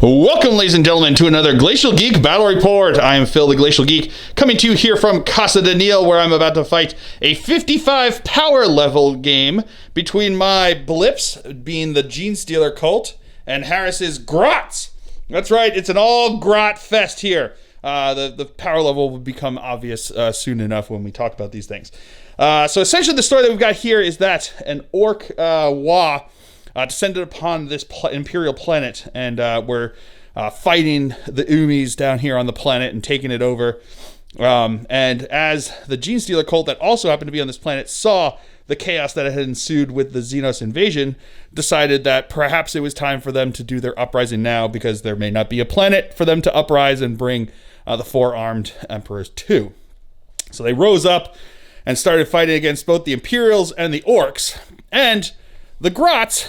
Welcome, ladies and gentlemen, to another Glacial Geek Battle Report. I am Phil, the Glacial Geek, coming to you here from Casa de Neil, where I'm about to fight a 55 power level game between my blips, being the Genestealer Cult, and Harris's Grots. That's right, it's an all Grot fest here. The power level will become obvious soon enough when we talk about these things. So essentially the story that we've got here is that an orc descended upon this Imperial planet, and we're fighting the Ummies down here on the planet and taking it over. And as the Genestealer Cult that also happened to be on this planet saw the chaos that had ensued with the Xenos invasion, decided that perhaps it was time for them to do their uprising now, because there may not be a planet for them to uprise and bring the four-armed emperors to. So they rose up and started fighting against both the Imperials and the Orks. And the Grots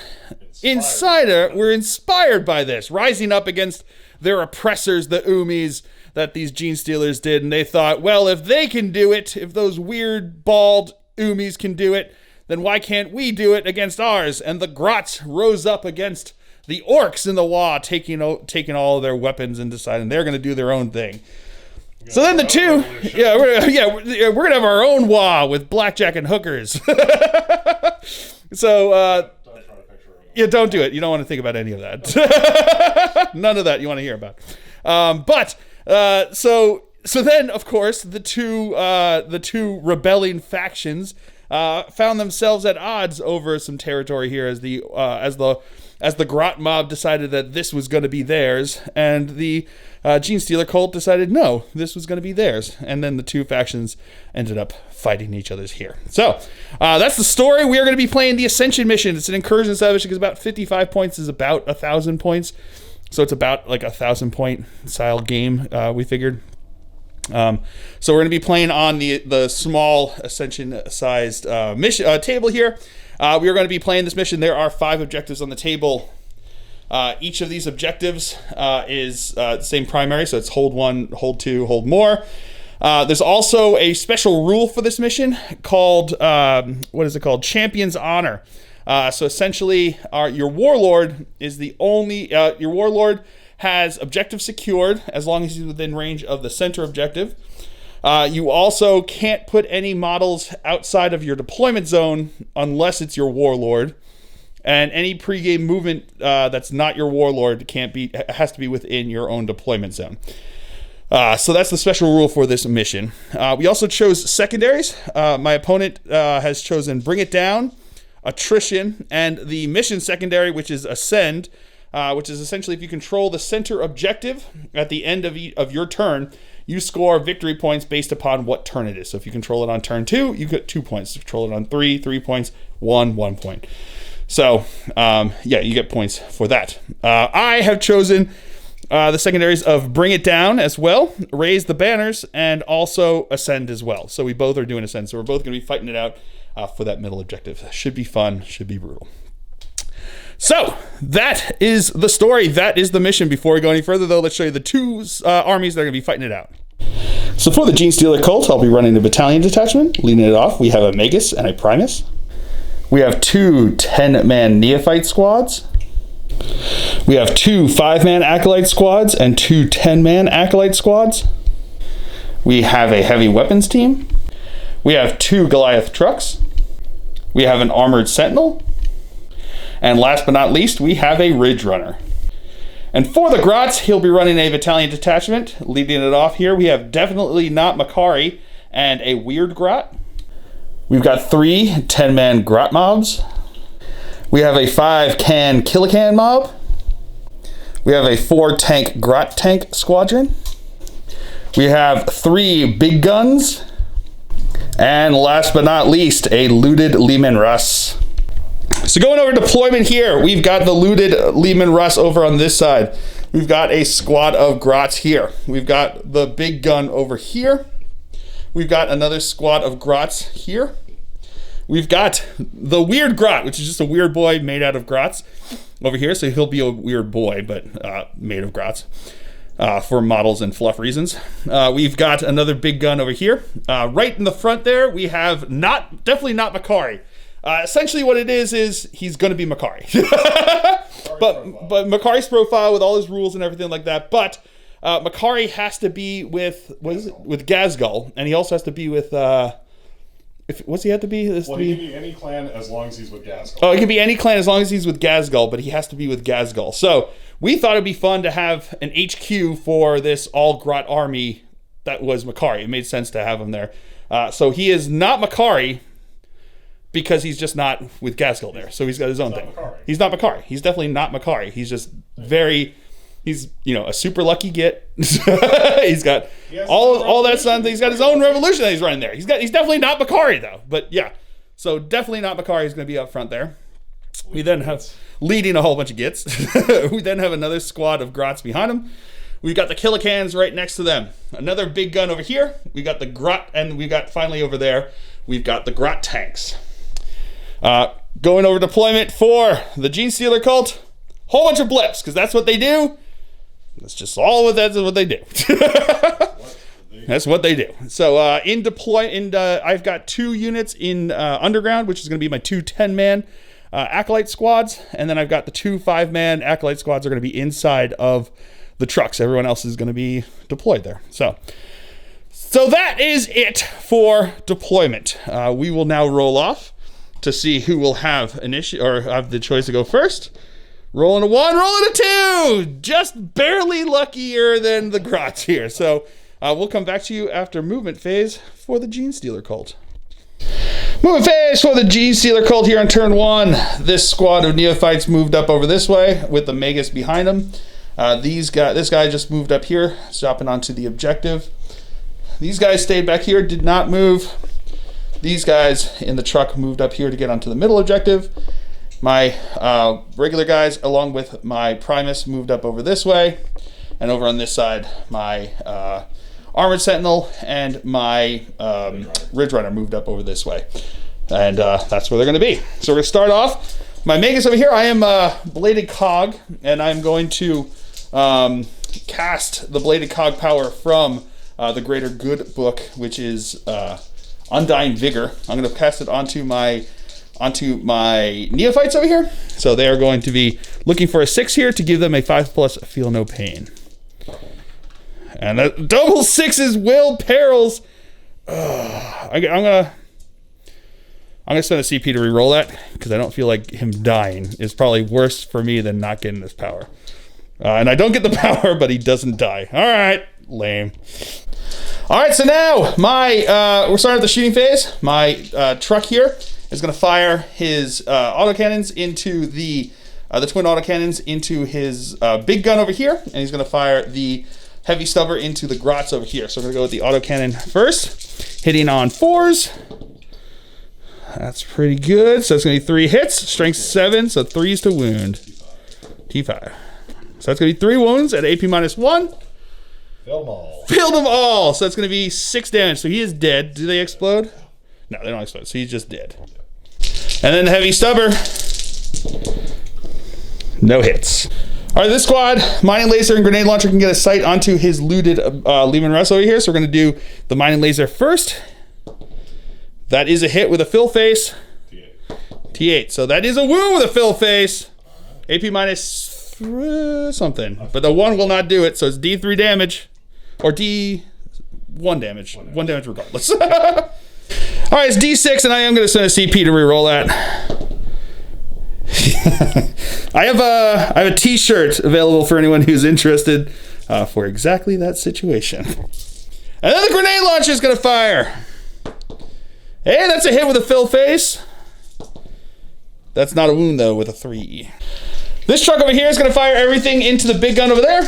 were inspired by this, rising up against their oppressors, the Ummies, that these Genestealers did. And they thought, well, if they can do it, if those weird, bald Ummies can do it, then why can't we do it against ours? And the Grots rose up against the Orks in the Wa, taking all of their weapons and deciding they're going to do their own thing. So then the two, we're going to have our own Wa with blackjack and hookers. So, don't do it. You don't want to think about any of that. None of that you want to hear about. So then, of course, the two rebelling factions found themselves at odds over some territory here, as the Grot mob decided that this was going to be theirs, and the Genestealer Cult decided no, this was going to be theirs. And then the two factions ended up fighting each other's here. So that's the story. We are going to be playing the Ascension mission. It's an incursion style mission because about 55 points is about 1,000 points. So it's about like 1,000-point style game, we figured. So we're going to be playing on the small Ascension-sized mission table here. We are going to be playing this mission. There are 5 objectives on the table. Each of these objectives is the same primary, so it's hold 1, hold 2, hold more. There's also a special rule for this mission called, Champion's Honor. So essentially, your Warlord is the only, your Warlord has objective secured as long as he's within range of the center objective. You also can't put any models outside of your deployment zone unless it's your Warlord. And any pre-game movement that's not your Warlord has to be within your own deployment zone. So that's the special rule for this mission. We also chose secondaries. My opponent has chosen Bring It Down, Attrition, and the mission secondary, which is Ascend, which is essentially if you control the center objective at the end of your turn, you score victory points based upon what turn it is. So if you control it on turn 2, you get 2 points. If you control it on 3 points, 1 point. So, you get points for that. I have chosen the secondaries of Bring It Down as well, Raise the Banners, and also Ascend as well. So we both are doing Ascend. So we're both going to be fighting it out for that middle objective. Should be fun, should be brutal. So, that is the story. That is the mission. Before we go any further, though, let's show you the two armies that are going to be fighting it out. So for the Genestealer Cult, I'll be running a battalion detachment. Leading it off, we have a Magus and a Primus. We have 2 10-man Neophyte squads. We have 2 5-man Acolyte squads and 2 10-man Acolyte squads. We have a heavy weapons team. We have 2 Goliath trucks. We have an armored sentinel. And last but not least, we have a Ridge Runner. And for the Grots, he'll be running a battalion detachment. Leading it off here, we have Definitely Not Makari and a Weird Grot. We've got 3 10-man Grot mobs. We have a 5-can Killacan mob. We have a 4-tank Grot tank squadron. We have 3 big guns. And last but not least, a looted Leman Russ. So going over deployment here, we've got the looted Leman Russ over on this side. We've got a squad of Grots here. We've got the big gun over here. We've got another squad of Grots here. We've got the Weird Grot, which is just a weird boy made out of Grots over here. So he'll be a weird boy, but made of Grots for models and fluff reasons. We've got another big gun over here. Right in the front there, we have definitely not Makari. Essentially what it is he's going to be Makari. but Makari's profile with all his rules and everything like that. But Makari has to be with with Ghazghkull, and he also has to be with what's he have to be? He can be any clan as long as he's with Ghazghkull. Oh, he can be any clan as long as he's with Ghazghkull, but he has to be with Ghazghkull. So we thought it'd be fun to have an HQ for this all Grot army that was Makari. It made sense to have him there. So he is not Makari because he's just not with Ghazghkull there. So he's got his own thing. He's not Makari. He's definitely not Makari. He's just he's a super lucky git. He's got all that stuff. He's got his own revolution that he's running there. He's definitely not Makari though. But yeah, so definitely not Makari is going to be up front there. We then have leading a whole bunch of gits. We then have another squad of Grots behind him. We've got the Killicans right next to them. Another big gun over here. We got the Grot, and we got finally over there, we've got the Grot tanks. Going over deployment for the Genestealer Cult. Whole bunch of blips, because that's what they do. That's what they do. That's what they do. So I've got 2 units in underground, which is going to be my 2 10-man Acolyte squads, and then I've got the 2 5-man Acolyte squads are going to be inside of the trucks. Everyone else is going to be deployed there. So that is it for deployment. We will now roll off to see who will have have the choice to go first. Rolling a 1, rolling a 2. Just barely luckier than the Grots here. So we'll come back to you after movement phase for the Genestealer Cult. Movement phase for the Genestealer Cult here on turn 1. This squad of neophytes moved up over this way with the Magus behind them. This guy just moved up here, stopping onto the objective. These guys stayed back here, did not move. These guys in the truck moved up here to get onto the middle objective. My regular guys, along with my Primus, moved up over this way. And over on this side, my Armored Sentinel and my Ridge Runner moved up over this way. And that's where they're going to be. So we're going to start off. My Magus over here, I am Bladed Cog, and I'm going to cast the Bladed Cog power from the Greater Good book, which is Undying Vigor. I'm going to cast it onto my neophytes over here. So they are going to be looking for a 6 here to give them a 5+ feel no pain. And that double 6s will perils. I'm gonna spend a CP to reroll that because I don't feel like him dying is probably worse for me than not getting this power. And I don't get the power, but he doesn't die. All right, lame. All right, so now we're starting at the shooting phase. My truck here is going to fire his autocannons into the twin autocannons into his big gun over here, and he's going to fire the heavy stubber into the Grots over here. So we're going to go with the autocannon first, hitting on 4s. That's pretty good. So it's going to be 3 hits, strength 7, so 3s to wound. T5. So that's going to be 3 wounds at AP -1. Failed them all. Failed them all. So that's going to be 6 damage. So he is dead. Do they explode? No, they don't explode. So he's just dead. And then the heavy stubber. No hits. All right, this squad, mining laser and grenade launcher can get a sight onto his looted Lehman Russ over here. So we're going to do the mining laser first. That is a hit with a fill face. T8. So that is a wound with a fill face. AP -3 something. But the 1 will not do it. So it's D3 damage. Or D1 damage. 1 damage regardless. All right, it's D6, and I am going to send a CP to reroll that. I have a T-shirt available for anyone who's interested for exactly that situation. And then the grenade launcher is going to fire. Hey, that's a hit with a fill face. That's not a wound, though, with a 3. This truck over here is going to fire everything into the big gun over there.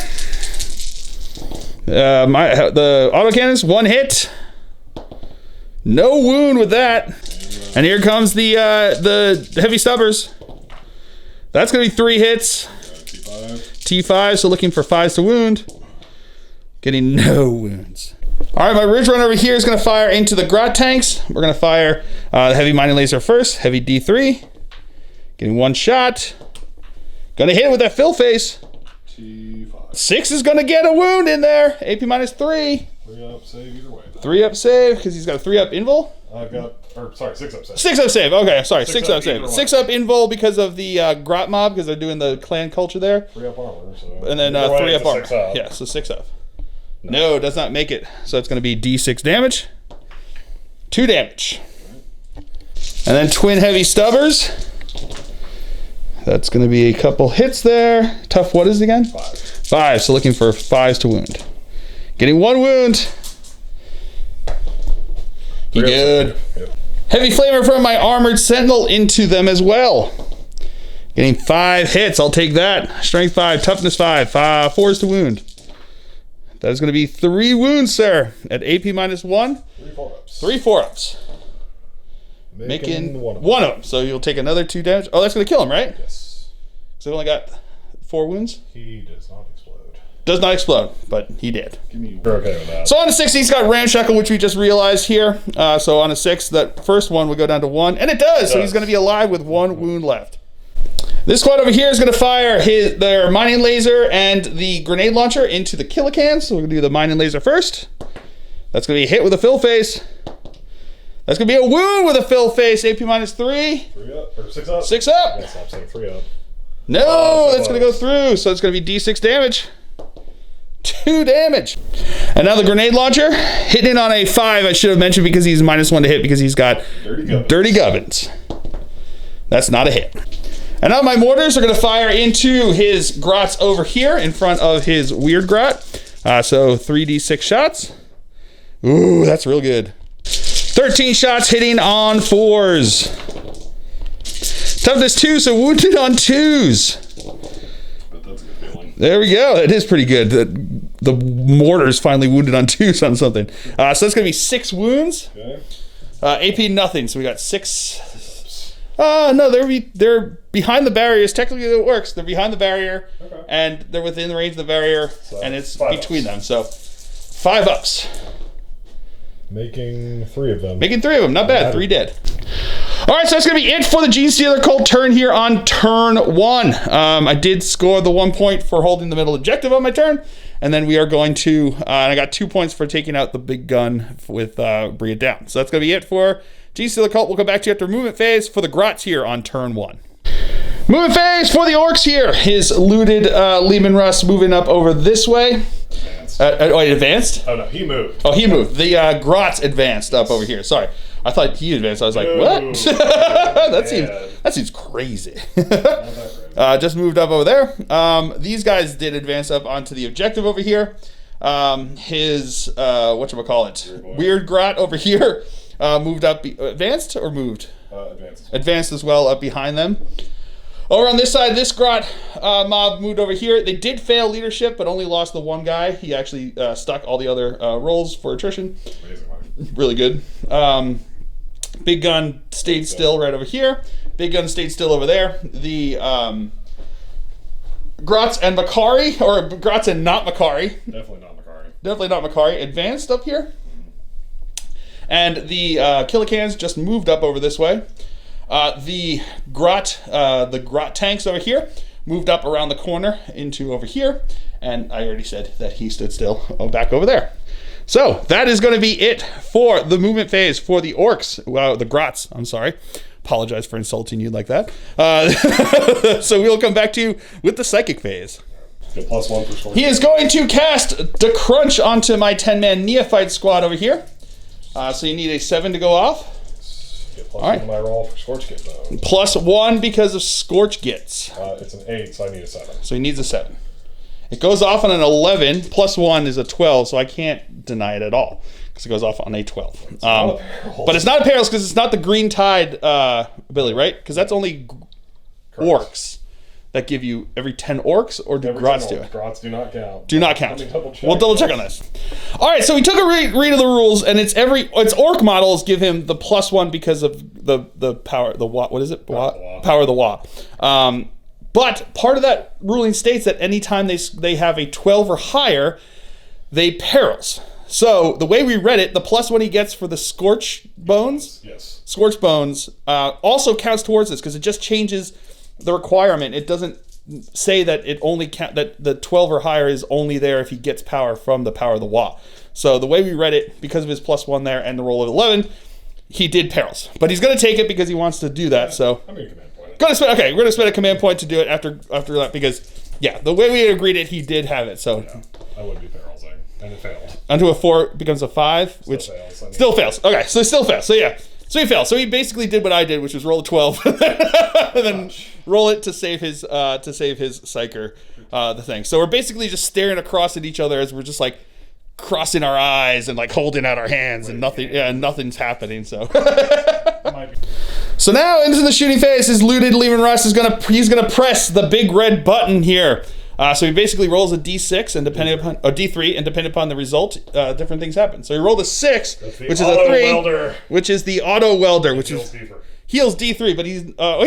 The autocannons, 1 hit. No wound with that. And here comes the heavy stubbers. That's going to be 3 hits. T5, so looking for 5s to wound. Getting no wounds. All right, my Ridge Runner over here is going to fire into the Grot tanks. We're going to fire the heavy mining laser first. Heavy D3. Getting 1 shot. Going to hit with that fill face. T5. 6 is going to get a wound in there. AP -3. 3 up, save either way. 3 up save because he's got a 3 up invul. I've got, Or, sorry, 6 up save. 6 up save. Okay, sorry. 6 up either save. 6 up invul because of the Grot mob, because they're doing the clan culture there. 3 up armor. So And then 3 up armor. Yeah, so 6 up. No, it does not make it. So it's going to be D6 damage. 2 damage. And then twin heavy stubbers. That's going to be a couple hits there. Tough, what is it again? 5. 5, so looking for 5s to wound. Getting 1 wound. You good. Yep. Heavy flamer from my armored sentinel into them as well. Getting 5 hits, I'll take that. Strength 5, toughness 5, 4s to wound. That is going to be 3 wounds, sir. At AP minus 1. 3 4-ups. 3 4-ups. Making 1 of them. So you'll take another 2 damage. Oh, that's going to kill him, right? Yes. So he only got 4 wounds? He does not explode. Does not explode, but he did. You're okay with that. So on a 6, he's got ramshackle, which we just realized here. So on a 6, that first one would go down to 1. And it does. So he's going to be alive with 1 wound left. This squad over here is going to fire their mining laser and the grenade launcher into the killicans. So we're going to do the mining laser first. That's going to be a hit with a fill face. That's going to be a wound with a fill face. AP minus 3. 3 up. Or 6 up. 6 up. Yes, I'm saying 3 up. No, that's going to go through. So it's going to be D6 damage. 2 damage. And now the grenade launcher. Hitting it on a 5, I should have mentioned, because he's minus 1 to hit because he's got Dirty Gubbins. That's not a hit. And now my mortars are going to fire into his grots over here in front of his weird grot. So 3d6 shots. Ooh, that's real good. 13 shots hitting on 4s. Toughness 2, so wounded on 2s. But that's a good feeling. There we go. It is pretty good. The mortar's finally wounded on 2s on something. So that's going to be 6 wounds. Okay. AP nothing, so we got 6. No, they're behind the barriers. Technically, it works. They're behind the barrier, and they're within the range of the barrier, so and it's between them. So 5 ups. Making 3 of them. Making 3 of them. Not bad. 3 dead. All right, so that's going to be it for the Genestealer Cult turn here on turn 1. I did score the 1 point for holding the middle objective on my turn, and then we are going to, and I got 2 points for taking out the big gun with bring it down. So that's going to be it for Genestealer Cult. We'll come back to you after movement phase for the Grots here on turn 1. Movement phase for the Orks here. His looted Lehman Russ moving up over this way. He advanced? Oh, no, he moved. Oh, he moved. The Grots advanced up over here. Sorry. I thought he advanced. I was like, what? that seems crazy. Just moved up over there. These guys did advance up onto the objective over here. His, whatchamacallit? Weird Grot over here moved up. Advanced or moved? Advanced as well up behind them. Over on this side, this Grot mob moved over here. They did fail leadership, but only lost the 1 guy. He actually stuck all the other rolls for attrition. Really good. Big gun stayed still right over here. Big gun stayed still over there. The Grots and Makari, or Grots and not Makari. Definitely not Makari. Definitely not Makari. Advanced up here. And the Killicans just moved up over this way. The Grot tanks over here moved up around the corner into over here, and I already said that he stood still back over there. So that is going to be it for the movement phase for the Orks, the Grots. I'm sorry, apologize for insulting you like that. So we'll come back to you with the psychic phase. +1 for score. He is going to cast the crunch onto my 10-man neophyte squad over here. So you need a 7 to go off. All right. My roll for Scorch Git, though. +1 because of Scorch Gits. It's an 8, so I need a 7. So he needs a 7. It goes off on an 11. +1 is a 12, so I can't deny it at all because it goes off on a 12. But it's not a perils because it's not the Green Tide ability, right? Because that's only Orks that give you every 10 Orks, or do Grots do it? Grots do not count. Do not count. Let me double check. We'll double check on this. All right, so we took a read of the rules, and it's Ork models give him the +1 because of the power, the Wa. What is it? Power of the Wa. But part of that ruling states that anytime they have a 12 or higher, they perils. So the way we read it, the +1 he gets for the Scorch Bones, Scorch Bones, also counts towards this because it just changes the requirement. It doesn't say that it only that the 12 or higher is only there if he gets power from the power of the Wa. So the way we read it, because of his +1 there and the roll of 11, He did perils, but he's going to take it because he wants to do that. So I'm going to command point. we're going to spend a command point to do it after that because the way we agreed it, he did have it. So I wouldn't be perilsing, and it failed. Onto a 4 becomes a 5, which still fails. Okay, so it still fails. So so he failed. So he basically did what I did, which was roll a 12 and then roll it to save his psyker the thing. So we're basically just staring across at each other as we're just like crossing our eyes and like holding out our hands and nothing's happening. So so now into the shooting phase is looted. Lehman Russ is he's gonna press the big red button here. So he basically rolls a D6 and D3, and depending upon the result, different things happen. So he rolled a 6, which is a 3, which is the auto welder, which heals D3, but he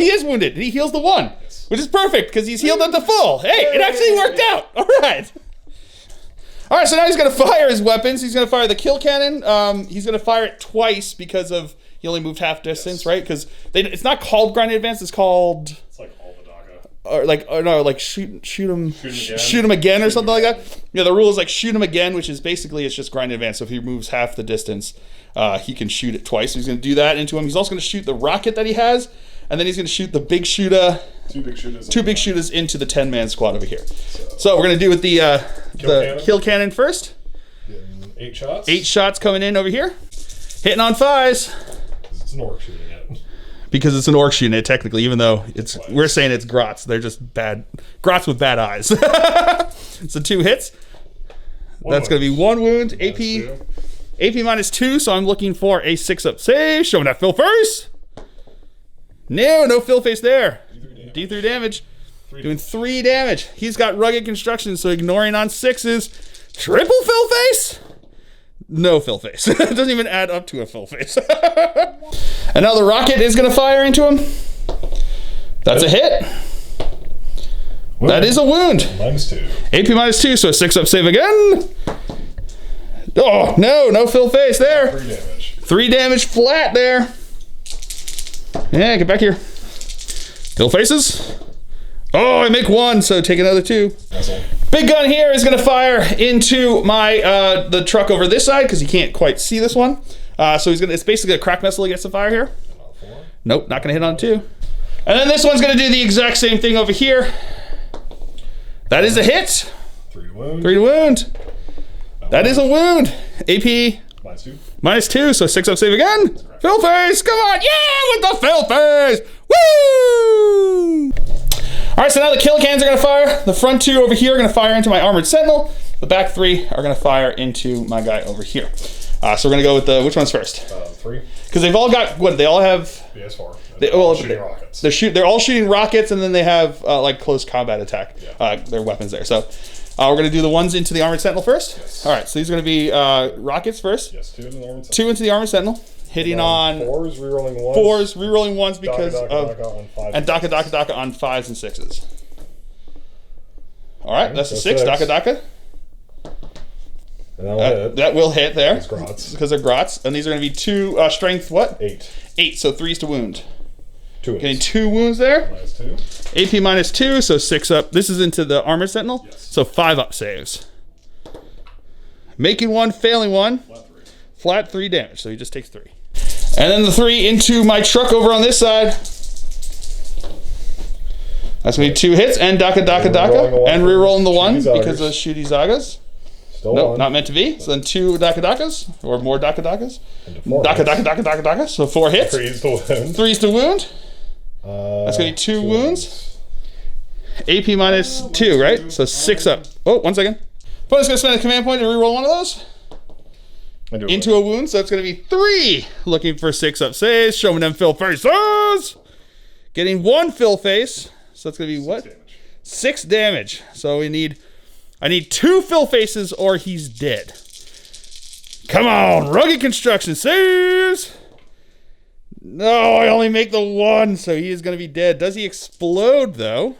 is wounded. He heals the 1, which is perfect because he's healed up to full. Hey, it actually worked out. All right. So now he's gonna fire his weapons. He's gonna fire the kill cannon. He's gonna fire it twice because of he only moved half distance, right? Because it's not called grinding advance. It's called. Or shoot him again or something like that. Yeah, the rule is like shoot him again, which is basically it's just grind in advance. So if he moves half the distance, he can shoot it twice. So he's going to do that into him. He's also going to shoot the rocket that he has, and then he's going to shoot the big shooter. Two big shooters into the 10-man squad over here. So we're going to do with the kill cannon first. 8 shots. 8 shots coming in over here, hitting on 5s. It's an orc shooting it. Because it's an orc shooting it, technically, even though we're saying it's grots. They're just bad grots with bad eyes. So 2 hits. That's going to be 1 wound. AP -2, so I'm looking for a 6-up save. Showing that fill face. No fill face there. D3 damage. Doing 3 damage. He's got rugged construction, so ignoring on 6s. Triple fill face? No fill face. It doesn't even add up to a fill face. And now the rocket is going to fire into him. That's a hit. That is a wound. -2. AP -2, so a 6-up save again. Oh, no fill face there. 3 damage. 3 damage flat there. Yeah, get back here. Fill faces. Oh, I make 1, so take another 2. Big gun here is going to fire into my the truck over this side because he can't quite see this one. So it's basically a crack missile he gets to fire here. Nope, not going to hit on 2. And then this one's going to do the exact same thing over here. That is a hit. 3 to wound. 3 to wound. That is a wound. AP -2, so 6-up save again. Fill face, come on, yeah, with the fill face. Woo! All right, so now the kill cans are going to fire. The front 2 over here are going to fire into my armored sentinel. The back 3 are going to fire into my guy over here. So we're going to go with which one's first? 3. Because they've all got, what, they all have... BS4. Shooting rockets. They're all shooting rockets, and then they have, like, close combat attack. Their weapons there. So we're going to do the ones into the armored sentinel first. Yes. All right, so these are going to be rockets first. Yes, 2 into the armored sentinel. 2 into the armored sentinel. Hitting on 4s, rerolling 1s. 4s, rerolling 1s because and Daka on 5s and 6s. All right, that's a 6. Daka. And that will hit there. It's grots. Because they're grots. And these are going to be 2 strength, what? 8. 8, so 3s to wound. 2 wounds. Getting 2 wounds there. -2. AP -2, so 6-up. This is into the armor sentinel. Yes. So 5-up saves. Making 1, failing 1. Flat 3 damage, so he just takes 3. And then the 3 into my truck over on this side. That's going to be 2 hits and Daka. And rerolling the 1 because of Shooty Zagas. Nope, not meant to be. So then 2 Daka, or more Daka. Daka. So 4 hits. 3s to wound. 3s to wound. That's going to be 2 wounds. AP -2, right? So 6-up. Oh, 1 second. Opponent's going to spend a command point to reroll 1 of those. Into a wound, so that's going to be 3. Looking for 6-up saves. Showing them fill faces. Getting 1 fill face. So that's going to be what? 6 damage. So I need 2 fill faces or he's dead. Come on, rugged construction saves. No, I only make the 1, so he is going to be dead. Does he explode though?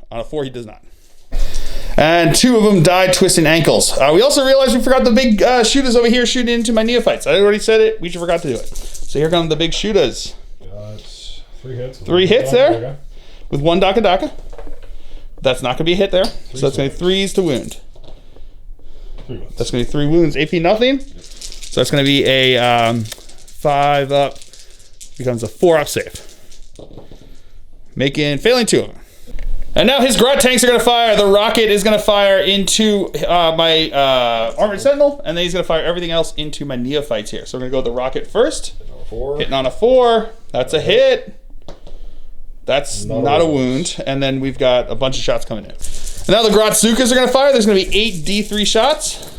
On a 4, he does not. And 2 of them died twisting ankles. We also realized we forgot the big shooters over here shooting into my neophytes. I already said it. We forgot to do it. So here come the big shooters. 3 hits. 3 hits there. With 1 Daka. That's not going to be a hit there. So that's going to be 3s to wound. 3 wounds. That's going to be 3 wounds. AP nothing. So that's going to be a 5 up. Becomes a 4 up save. Failing 2 of them. And now his Grot tanks are going to fire. The rocket is going to fire into my Armored Sentinel, and then he's going to fire everything else into my Neophytes here. So we're going to go with the rocket first. Hitting on a 4. That's a hit. That's not a wound. And then we've got a bunch of shots coming in. And now the Grotzukas are going to fire. There's going to be 8 D3 shots.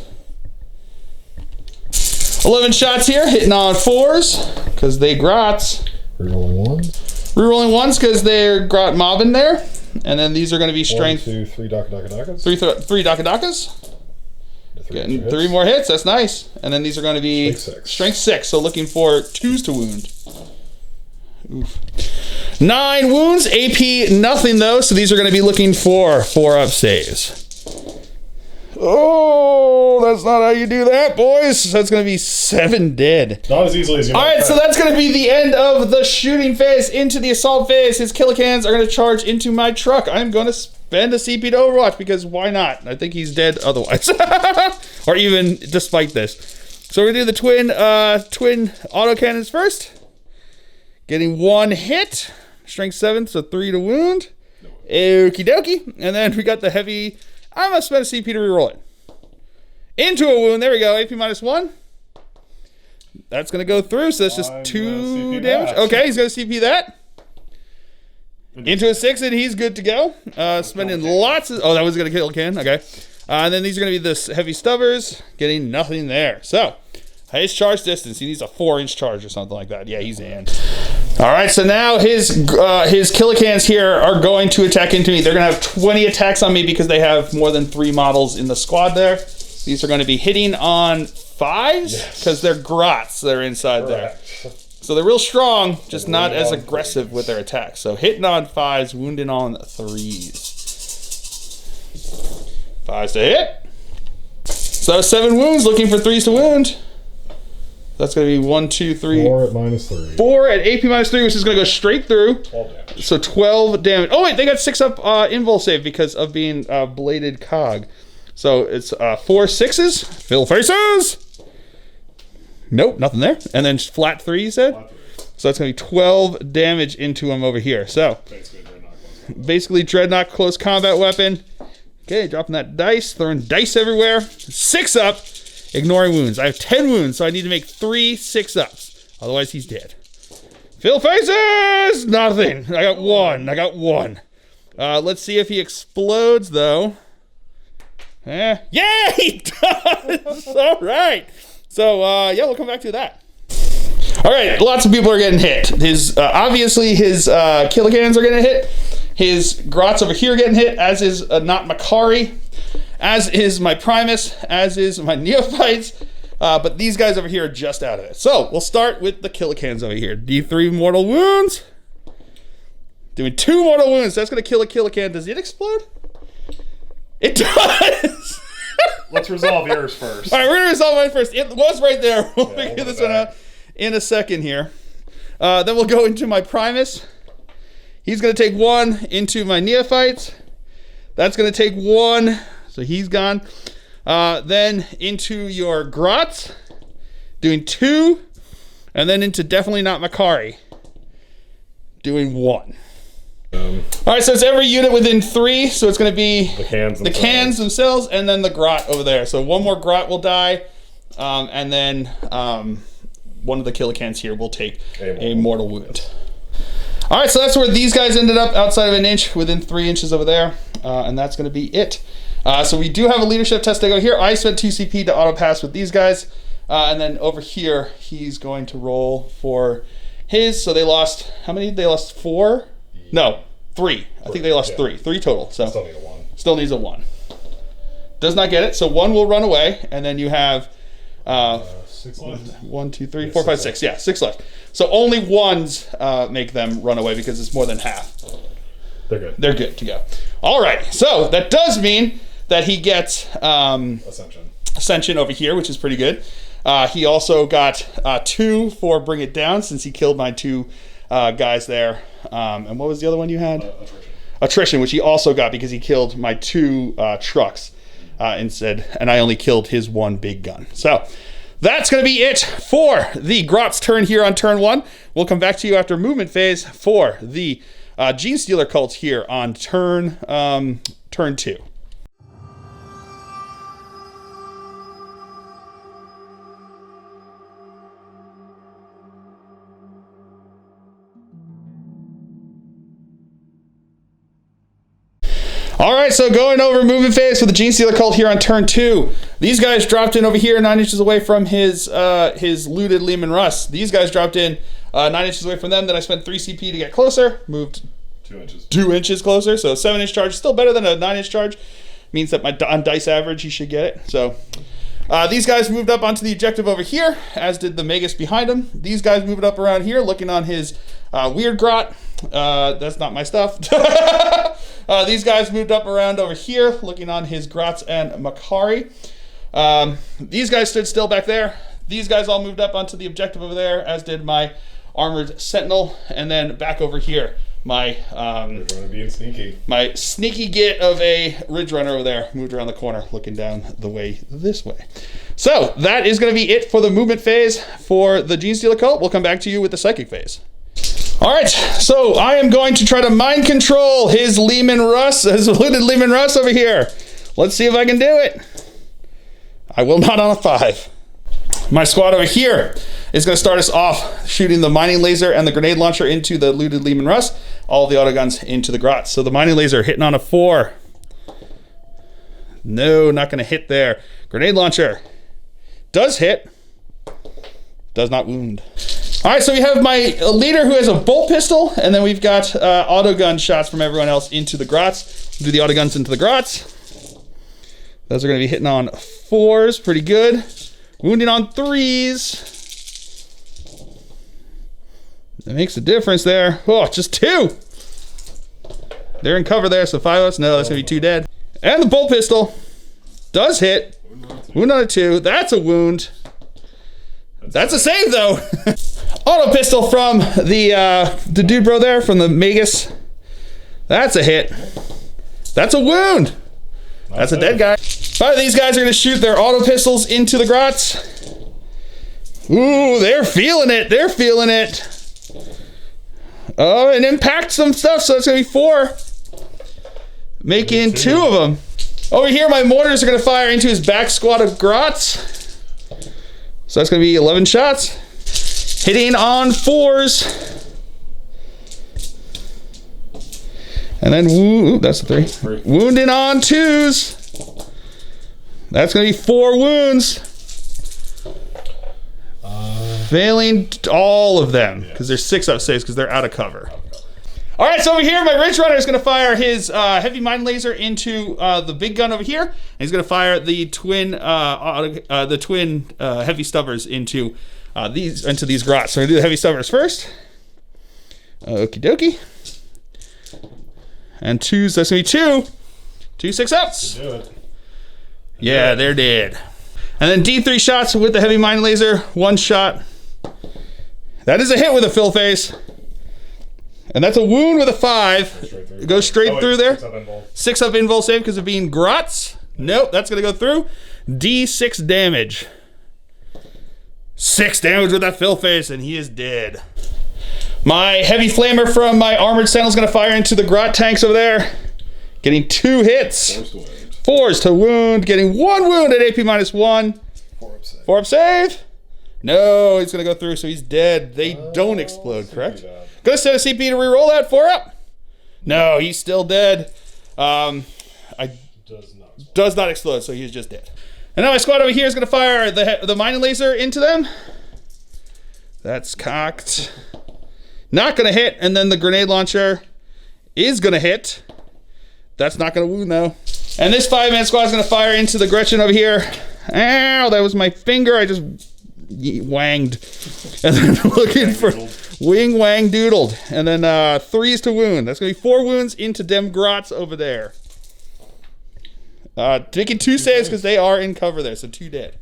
11 shots here, hitting on 4s, because they Grots. Rerolling 1s. Rerolling 1s, because they're Grot mobbing there. And then these are going to be strength. 1, 2, 3 Dakadakas. Three Dakadakas. Getting 3 more hits. That's nice. And then these are going to be strength 6. So looking for 2s to wound. Oof. 9 wounds. AP nothing though. So these are going to be looking for 4 up saves. Oh, that's not how you do that, boys. So that's going to be 7 dead. Not as easily as you. All right, so that's going to be the end of the shooting phase. Into the assault phase, his Killicans are going to charge into my truck. I'm going to spend a CP to Overwatch because why not? I think he's dead otherwise, or even despite this. So we're going to do the twin autocannons first. Getting 1 hit, strength 7, so 3 to wound. Okie dokie, and then we got the heavy. I'm going to spend a CP to reroll it. Into a wound. There we go. AP -1. That's going to go through. So that's just 2 damage. Okay, he's going to CP that. Into a 6, and he's good to go. Spending lots of... Oh, that was going to kill Ken. Okay. And then these are going to be the heavy stubbers. Getting nothing there. So, his charge distance. He needs a 4-inch charge or something like that. Yeah, he's in. All right, so now his Killicans here are going to attack into me. They're going to have 20 attacks on me because they have more than 3 models in the squad there. These are going to be hitting on 5s because they're Grots that are inside there. So they're real strong, just not as aggressive with their attacks. So hitting on 5s, wounding on 3s. 5s to hit. So 7 wounds, looking for 3s to wound. That's going to be 1, 2, 3. 4 at -3. 4 at AP -3, which is going to go straight through. 12 damage. So 12 damage. Oh, wait, they got 6 up invul save because of being bladed cog. So it's 4 6s. Fill faces. Nope, nothing there. And then flat 3, you said? So that's going to be 12 damage into him over here. So basically Dreadnought close combat weapon. Okay, dropping that dice, throwing dice everywhere. 6 up. Ignoring wounds. I have 10 wounds, so I need to make 3 6-ups. Otherwise, he's dead. Fill faces! Nothing. I got 1. I got 1. Let's see if he explodes, though. Yeah, he does! All right. So, yeah, we'll come back to that. All right, lots of people are getting hit. Obviously, his Killicans are getting hit. His Grots over here getting hit, as is not Makari. As is my Primus, as is my Neophytes, but these guys over here are just out of it. So, we'll start with the Killicans over here. D3 mortal wounds. Doing 2 mortal wounds. That's going to kill a Killican. Does it explode? It does! Let's resolve yours first. All right, we're going to resolve mine first. It was right there. We'll figure this one out in a second here. Then we'll go into my Primus. He's going to take 1 into my Neophytes. That's going to take 1... So he's gone. Then into your Grots, doing 2, and then into definitely not Makari, doing 1. All right, so it's every unit within 3. So it's going to be the cans themselves, and then the Grot over there. So 1 more Grot will die, and then one of the Killicans here will take a mortal wound. All right, so that's where these guys ended up, outside of an inch, within 3 inches over there, and that's going to be it. So we do have a leadership test to go here. I spent 2 CP to auto pass with these guys, and then over here he's going to roll for his. So they lost how many? They lost 4? No, 3. I think they lost 3 total. So still need a 1. Still needs a 1. Does not get it. So 1 will run away, and then you have 6 left. 1, 2, 3, 4, 5, 6. Yeah, 6 left. So only 1s make them run away because it's more than half. They're good. They're good to go. All right. So that does mean that he gets Ascension over here, which is pretty good. He also got 2 for Bring It Down, since he killed my 2 guys there. And what was the other one you had? Attrition, which he also got because he killed my 2 trucks instead, and I only killed his 1 big gun. So that's going to be it for the Grot's turn here on turn 1. We'll come back to you after movement phase for the Genestealer Cult here on turn 2. All right, so going over movement phase for the Genestealer Cult here on turn 2. These guys dropped in over here 9 inches away from his looted Leman Russ. These guys dropped in 9 inches away from them. Then I spent 3 CP to get closer. Moved 2 inches closer. So 7-inch charge, still better than a 9-inch charge. Means that on dice average, he should get it. So these guys moved up onto the objective over here, as did the Magus behind him. These guys moved up around here, looking on his weird grot. That's not my stuff. These guys moved up around over here, looking on his Grots and Makari. These guys stood still back there. These guys all moved up onto the objective over there, as did my armored sentinel. And then back over here, my being sneaky. My sneaky git of a Ridge Runner over there moved around the corner, looking down the way this way. So that is going to be it for the movement phase for the Genestealer Cult. We'll come back to you with the psychic phase. All right, so I am going to try to mind control his Leman Russ, his looted Leman Russ over here. Let's see if I can do it. I will not on a 5. My squad over here is going to start us off shooting the mining laser and the grenade launcher into the looted Leman Russ. All of the autoguns into the Grots. So the mining laser hitting on a 4. No, not going to hit there. Grenade launcher does hit. Does not wound. All right, so we have my leader who has a bolt pistol, and then we've got autogun shots from everyone else into the Grots. Do the autoguns into the Grots. Those are going to be hitting on 4s, pretty good. Wounding on 3s. That makes a difference there. Oh, just 2. They're in cover there, so 5 of us. No, that's going to be 2 dead. And the bolt pistol does hit. Wound on a 2. That's a wound. That's a save, though. Auto pistol from the dude bro there, from the Magus. That's a hit. That's a wound. That's a dead guy. 5 of these guys are going to shoot their auto pistols into the Grots. Ooh, they're feeling it. They're feeling it. Oh, and impact some stuff, so it's going to be 4. Making 2 of them. Over here, my mortars are going to fire into his back squad of Grots. So that's going to be 11 shots. Hitting on 4s. And then, ooh, that's a 3. Wounding on 2s. That's going to be 4 wounds. Failing all of them, because there's 6 up saves because they're out of cover. All right, so over here, my Ridge Runner is going to fire his heavy mine laser into the big gun over here. And he's going to fire the twin heavy stubbers into these Grots. So I'm going to do the heavy stubbers first. Okie dokie. And 2s, that's going to be 2 6-ups. Do it. Yeah, they're dead. And then D3 shots with the heavy mine laser. 1 shot. That is a hit with a fill face. And that's a wound with a 5. It goes straight through there. 6 up invul save because of being Grots. Nope, that's going to go through. D6 damage. 6 damage with that fill face, and he is dead. My heavy flamer from my armored sentinel is going to fire into the Grot tanks over there. Getting 2 hits. 4s to wound. Getting 1 wound at AP -1. 4 up save. No, he's going to go through, so he's dead. They don't explode, correct? Gonna set a CP to reroll that. 4 up. No, he's still dead. Does not explode, so he's just dead. And now my squad over here is gonna fire the mining laser into them. That's cocked. Not gonna hit, and then the grenade launcher is gonna hit. That's not gonna wound though. And this 5-man squad is gonna fire into the Gretchin over here. Ow, that was my finger. I just wanged. And then looking for wing wang doodled. And then 3s to wound. That's going to be 4 wounds into dem Grots over there. Taking 2 saves because they are in cover there. So 2 dead.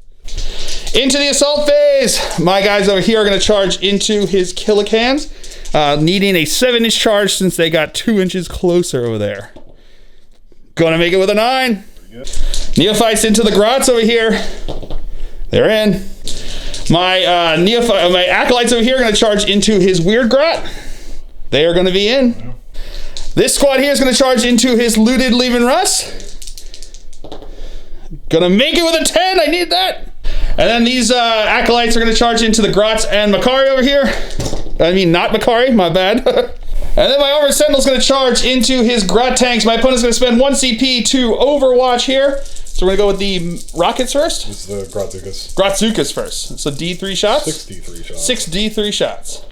Into the assault phase. My guys over here are going to charge into his Killicans. Needing a 7-inch charge since they got 2 inches closer over there. Going to make it with a 9. Neophytes into the Grots over here. They're in. My my acolytes over here are going to charge into his weird grot. They are going to be in. Yeah. This squad here is going to charge into his looted Leaving Russ. Gonna make it with a 10. I need that. And then these acolytes are going to charge into the Grots and Makari over here. I mean, not Makari, my bad. And then my Armored Sentinel is going to charge into his Grot tanks. My opponent's going to spend 1 CP to Overwatch here. So we're going to go with the rockets first. It's the Grotzukas. Grotzukas first. So D3 shots. 6 D3 shots. 6 D3 shots.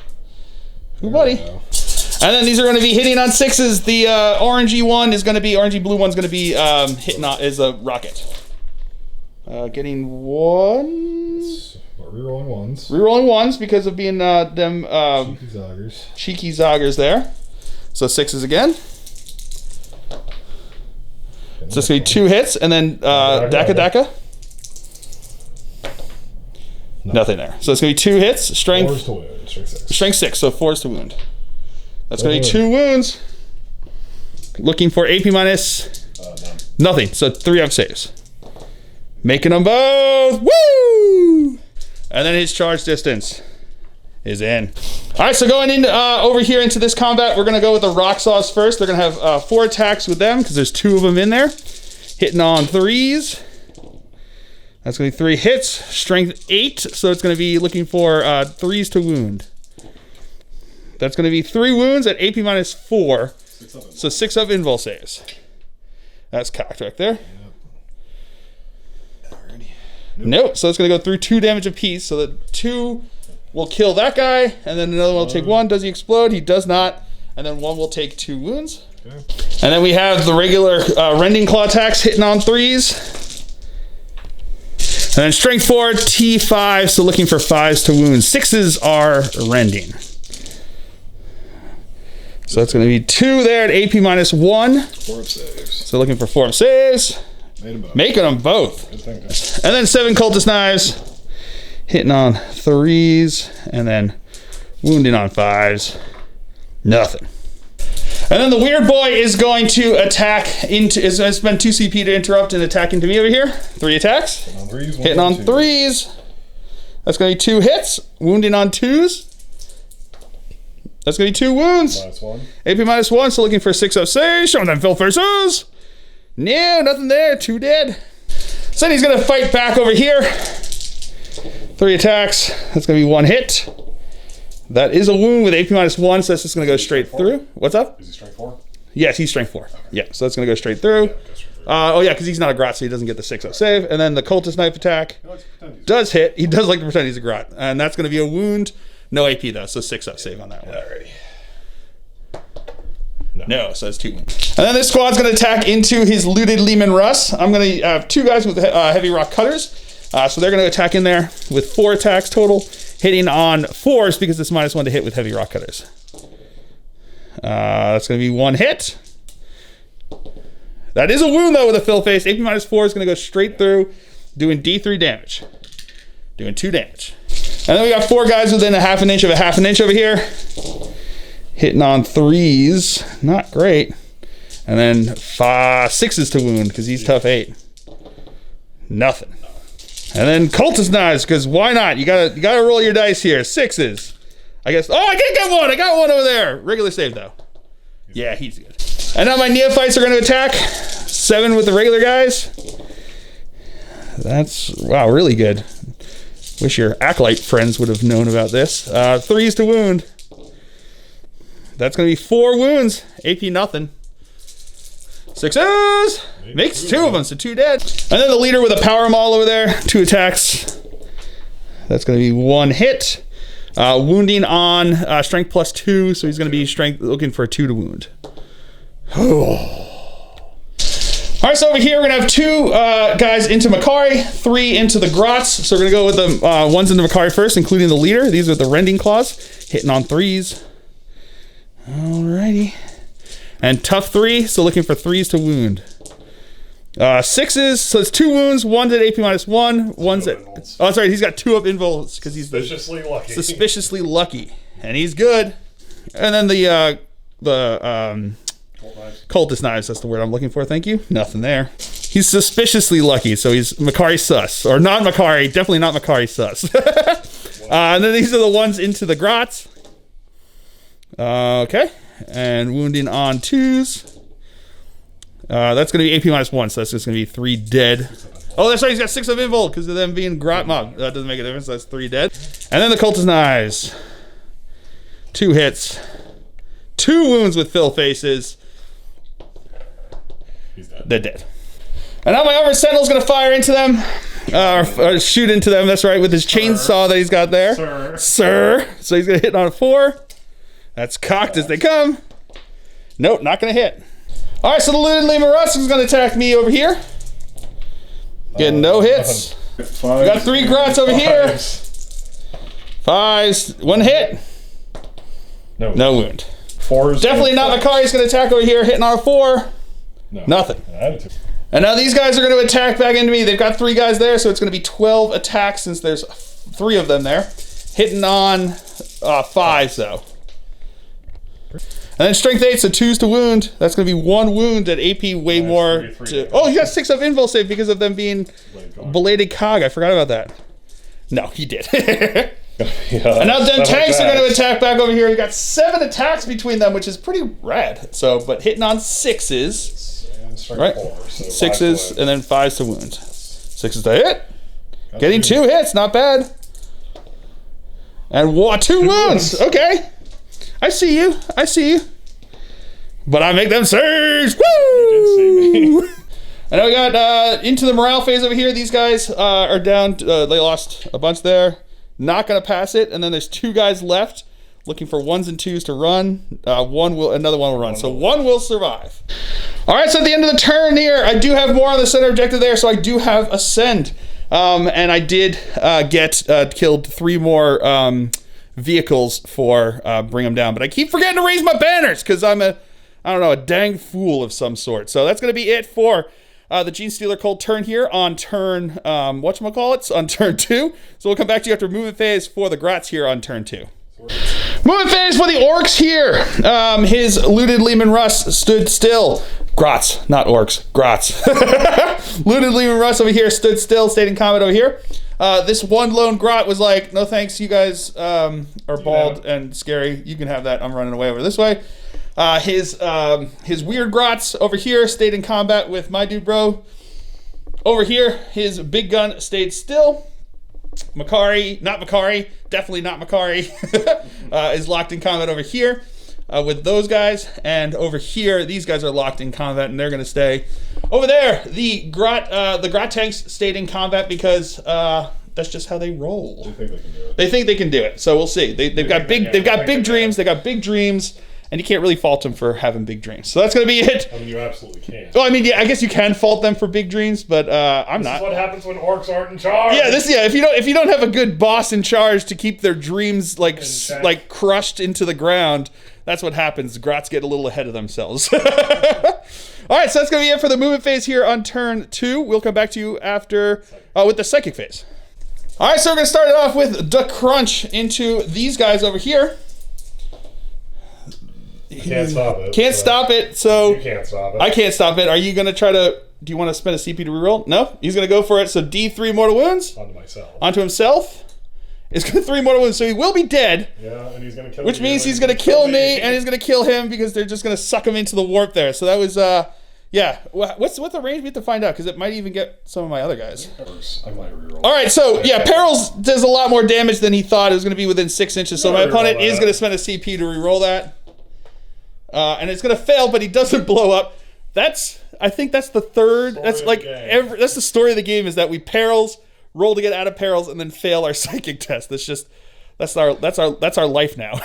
Ooh, buddy. And then these are going to be hitting on 6s. The orangey one is going to be, orangey blue one's going to be hitting on, is a rocket. Getting 1. Rerolling 1s. Rerolling 1s because of being them cheeky zoggers. Cheeky zoggers there. So 6s again. So it's going to be 2 hits, and then Daka. Nothing there. So it's going to be 2 hits. Strength. 4s to wound. Strength 6. Strength 6, so 4s to wound. That's going to be 2 wounds. Looking for AP minus. Nothing. So 3 up saves. Making them both. Woo! And then his charge distance is in. All right, so going in over here into this combat, we're going to go with the Rock Saws first. They're going to have 4 attacks with them because there's 2 of them in there. Hitting on 3s. That's going to be 3 hits. Strength 8, so it's going to be looking for 3s to wound. That's going to be 3 wounds at AP minus 4. So 6 up invul saves. That's cocked right there. Nope. So it's going to go through 2 damage apiece. So that 2 will kill that guy, and then another one will take 1. Does he explode? He does not. And then 1 will take 2 wounds. Okay. And then we have the regular rending claw attacks hitting on 3s. And then strength 4, T5. So looking for 5s to wound. 6s are rending. So that's going to be 2 there at AP minus 1. 4 up saves. So looking for 4 up saves. Making them both. And then 7 cultist knives. Hitting on 3s. And then wounding on 5s. Nothing. And then the weird boy is going to attack into, is going to spend 2 CP to interrupt and attack into me over here. 3 attacks. Hitting on 3s. That's going to be 2 hits. Wounding on 2s. That's going to be 2 wounds. -1. AP minus 1, so looking for 6 up saves. Showing them Phil versus. No, nothing there. 2 dead. So then he's going to fight back over here. 3 attacks. That's going to be 1 hit. That is a wound with AP minus 1, so that's just going to go straight through. What's up? Is he strength 4? Yes, he's strength 4. Okay. Yeah, so that's going to go straight through. Oh, yeah, because he's not a grot, so he doesn't get the 6 up save. And then the cultist knife attack does hit. He does like to pretend he's a grot. And that's going to be a wound. No AP, though, so 6 up save on that one. Alrighty. No, so it's 2 wounds. And then this squad's going to attack into his looted Leman Russ. I'm going to have 2 guys with heavy rock cutters. So they're going to attack in there with 4 attacks total, hitting on 4s because it's -1 to hit with heavy rock cutters. That's going to be 1 hit. That is a wound, though, with a fill face. AP minus 4 is going to go straight through, doing D3 damage. Doing 2 damage. And then we got 4 guys within a half an inch of a half an inch over here. Hitting on 3s. Not great. And then 6s to wound because he's tough 8. Nothing. And then cultist knives, because why not? You gotta roll your dice here. 6s. I guess. Oh, I did get 1. I got 1 over there. Regular save though. Yeah, he's good. And now my neophytes are going to attack. 7 with the regular guys. That's wow, really good. Wish your acolyte friends would have known about this. 3s to wound. That's going to be 4 wounds. AP nothing. 6s. Makes 2 of them, so 2 dead. And then the leader with a power maul over there. 2 attacks. That's going to be 1 hit. Wounding on strength +2, so he's going to be strength looking for a 2 to wound. All right, so over here we're going to have 2 guys into Makari, 3 into the Grots. So we're going to go with the ones into Makari first, including the leader. These are the rending claws, hitting on 3s. Alrighty. And tough 3, so looking for 3s to wound. 6s, so it's 2 wounds, 1's at AP minus 1, 1's at... Oh, sorry, he's got 2 up invuls because he's suspiciously lucky. Suspiciously lucky. And he's good. And then the Cultist knives, that's the word I'm looking for, thank you. Nothing there. He's suspiciously lucky, so he's Makari sus. Or not Makari, definitely not Makari sus. And then these are the ones into the Grots. Okay, and wounding on 2s. That's going to be AP -1, so that's just going to be 3 dead. Oh, that's right, he's got 6 of invul because of them being Grot mob. That doesn't make a difference, that's 3 dead. And then the Cultist knives. 2 hits. 2 wounds with fill faces. He's dead. They're dead. And now my armored sentinel's gonna fire into them. Or shoot into them, that's right, with his chainsaw that he's got there. Sir. So he's gonna hit on a 4. That's cocked as they come. Nope, not gonna hit. Alright, so the looted Lehman Russ is gonna attack me over here. Getting no hits. We got 3 Grots over here. 5s, 1 hit. No wound. 4s. Definitely not Makari's gonna attack over here, hitting on a 4. No. Nothing. Attitude. And now these guys are going to attack back into me. They've got 3 guys there, so it's going to be 12 attacks since there's 3 of them there. Hitting on 5s, though. And then strength 8, so 2s to wound. That's going to be 1 wound at AP way more. Oh, he got 6 of invul save because of them being belated cog. I forgot about that. No, he did. Yeah, and now them tanks are going to attack back over here. You got 7 attacks between them, which is pretty rad. So, but hitting on 6s. Right, 4, so 6s and then 5s to wound. 6s to hit. Getting 2 hits, not bad. And 2 wounds. Okay, I see you. But I make them surge. Woo! You did see me. And now we got into the morale phase over here. These guys are down. They lost a bunch there. Not gonna pass it. And then there's 2 guys left, looking for 1s and 2s to run. Another one will run. So 1 will survive. All right, so at the end of the turn here, I do have more on the center objective there, so I do have Ascend. And I did killed 3 more vehicles for bring them down. But I keep forgetting to raise my banners because I'm a dang fool of some sort. So that's going to be it for the Genestealer Cult turn here on turn, on turn 2. So we'll come back to you after movement phase for the Grots here on turn 2. Movement phase for the Orks here. His looted Lehman Russ stood still. Grots, not Orks, Grots. Looted Lehman Russ over here stood still, stayed in combat over here. This one lone Grot was like, no thanks, you guys are bald and scary. You can have that, I'm running away over this way. His weird Grots over here stayed in combat with my dude bro. Over here, his big gun stayed still. Makari, definitely not Makari, is locked in combat over here with those guys. And over here, these guys are locked in combat and they're going to stay. Over there, the Grot tanks stayed in combat because that's just how they roll. They think they can do it. So we'll see. They've got big dreams. And you can't really fault them for having big dreams. So that's going to be it. I mean, you absolutely can. Well, I mean, yeah, I guess you can fault them for big dreams, but I'm not. This is what happens when Orks aren't in charge. Yeah, if you don't have a good boss in charge to keep their dreams like crushed into the ground, that's what happens. Grots get a little ahead of themselves. All right, so that's going to be it for the movement phase here on turn 2. We'll come back to you after with the psychic phase. All right, so we're going to start it off with the crunch into these guys over here. Can't stop it. Can't stop it, so... You can't stop it. I can't stop it. Are you going to try to... Do you want to spend a CP to reroll? No? He's going to go for it, so D3 mortal wounds. Onto myself. Onto himself. It's going to 3 mortal wounds, so he will be dead. Yeah, and he's going to kill Which means he's going to kill me, and he's going to kill him, because they're just going to suck him into the warp there. So that was, yeah. What's the range? We have to find out, because it might even get some of my other guys. I might reroll. All right, so, yeah, Perils does a lot more damage than he thought. It was going to be within 6 inches, so my opponent is going to spend a CP to reroll that. And it's gonna fail, but he doesn't blow up. I think that's the third. That's like that's the story of the game, is that we perils, roll to get out of perils, and then fail our psychic test. That's our life now.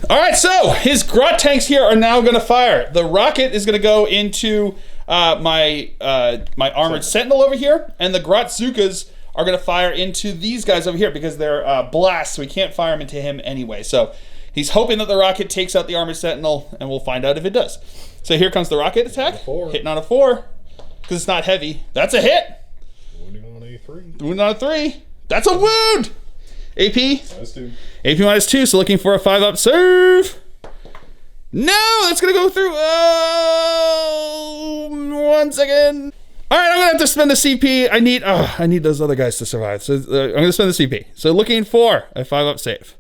All right, so his Grot tanks here are now gonna fire. The rocket is gonna go into my armored sentinel over here, and the Grot Zukas are gonna fire into these guys over here because they're blasts, so we can't fire them into him anyway. So he's hoping that the rocket takes out the armored sentinel, and we'll find out if it does. So here comes the rocket attack. Hitting on a 4, because it's not heavy. That's a hit. Wounding on a 3. Wounding on a 3. That's a wound. AP. -2. AP -2, so looking for a 5-up save. No, that's gonna go through. Oh, 1 second. All right, I'm gonna have to spend the CP. I need those other guys to survive. So I'm gonna spend the CP. So looking for a 5-up save.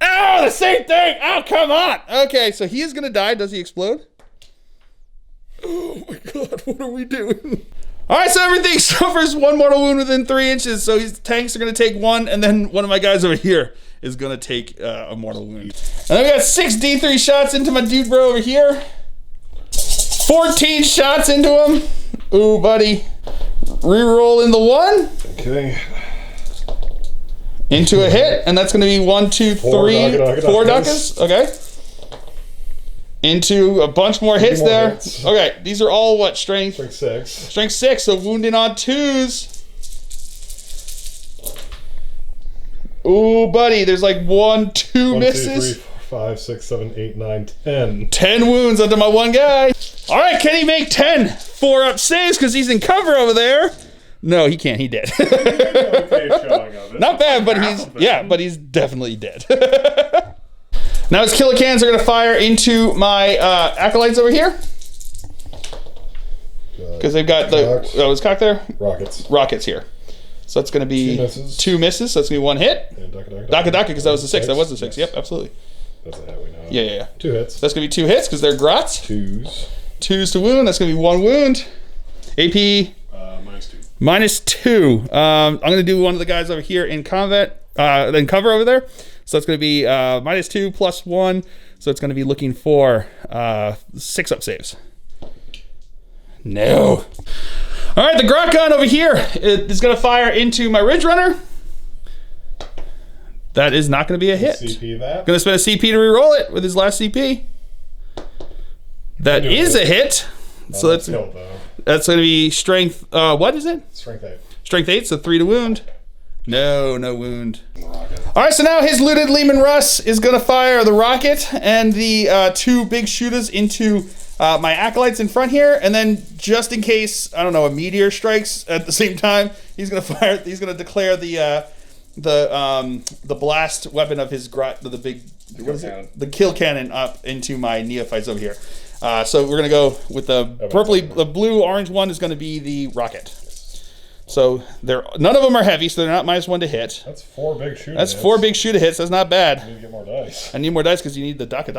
Oh, the same thing. Oh, come on. Okay, so he is gonna die. Does he explode? Oh my God, what are we doing? All right, so everything suffers 1 mortal wound within 3 inches. So his tanks are gonna take 1, and then one of my guys over here is gonna take a mortal wound. And then we got 6 D3 shots into my dude bro over here. 14 shots into him. Ooh, buddy. Reroll in the 1. Okay. Into a hit, and that's gonna be 1, 2, 3, 4 duckers. Okay. Into a bunch more hits there. Hits. Okay, these are all what? Strength 6. Strength 6, so wounding on 2s. Ooh, buddy, there's like 1, 2 misses. 1, 2, 3, 4, 5, 6, 7, 8, 9, 10. 10 wounds onto my one guy. All right, can he make 10 4-up saves because he's in cover over there? No, he can't. He dead. Okay, showing of it. Not bad, but but he's definitely dead. Now his killicans are going to fire into my acolytes over here. Because they've got his cock there? Rockets here. So that's going to be 2 misses. So that's going to be 1 hit. And Daka, because that was the 6. That was the 6. Yep, absolutely. That's a hit we know. Yeah. 2 hits. So that's going to be 2 hits because they're grots. 2s. 2s to wound. That's going to be 1 wound. AP. -2. I'm going to do one of the guys over here in combat, then cover over there. So that's going to be -2 plus 1. So it's going to be looking for 6-up saves. No. All right, the Grot gun over here is going to fire into my Ridge Runner. That is not going to be a hit. CP that. Going to spend a CP to reroll it with his last CP. That is a hit. So that's killed, though. That's going to be strength. What is it? Strength 8. Strength 8, so 3 to wound. No wound. All right, so now his looted Lehman Russ is going to fire the rocket and the 2 big shooters into my acolytes in front here, and then just in case, I don't know, a meteor strikes at the same time, he's going to fire. He's going to declare the blast weapon of his grot, the big, what is it? The kill cannon up into my neophytes over here. So we're gonna go with the blue orange one is gonna be the rocket. So none of them are heavy, so they're not -1 to hit. That's 4 big shoot. That's 4 big shoot hits. That's not bad. I need to get more dice. I need more dice because you need the Daka.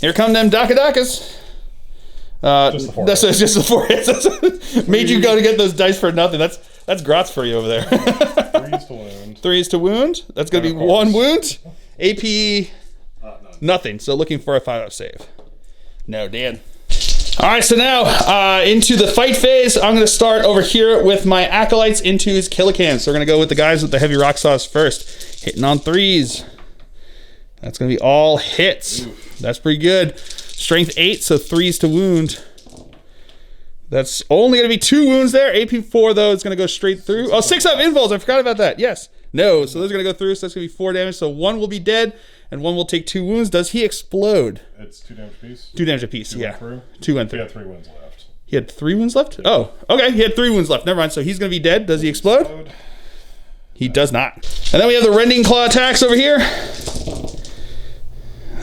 Here come them Daka. Just the 4 that's just the 4 hits. Made you go to get those dice for nothing. That's Grots for you over there. 3s to wound. 3s to wound. That's gonna be 1 wound. AP nothing. So looking for a 5-up save. No, Dan. All right, so now into the fight phase. I'm going to start over here with my acolytes into his killicans. So we're going to go with the guys with the heavy rock saws first. Hitting on 3s. That's going to be all hits. That's pretty good. Strength 8, so 3s to wound. That's only going to be 2 wounds there. AP 4, though, is going to go straight through. Oh, 6-up invols. I forgot about that. Yes. No, so those are going to go through, so that's going to be 4 damage. So 1 will be dead, and 1 will take 2 wounds. Does he explode? It's 2 damage apiece. 2 damage apiece, yeah. 2 went through. He had 3 wounds left. He had 3 wounds left? Yeah. Oh, okay. He had 3 wounds left. Never mind. So he's going to be dead. Does he explode? He does not. And then we have the Rending Claw attacks over here.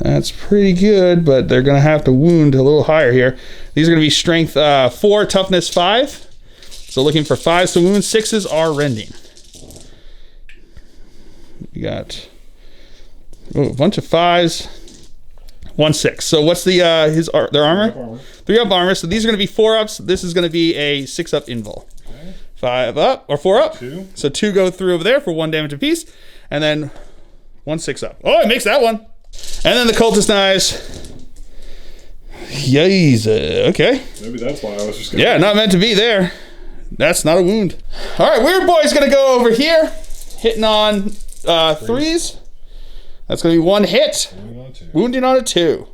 That's pretty good, but they're going to have to wound a little higher here. These are going to be strength 4, toughness 5. So looking for 5s to wound. 6s are rending. We got a bunch of 5s. 1 6. So what's their armor? 3-up armor. So these are going to be 4-ups. This is going to be a 6-up invul. Okay. 5 up or 4 up. 2. So 2 go through over there for 1 damage apiece, and then 1 6-up. Oh, it makes that one. And then the cultist knives. Yays. Okay. Maybe that's why I was just. Not meant to be there. That's not a wound. All right, Weird Boy's going to go over here, hitting on 3s. That's going to be 1 hit. Wounding on a 2.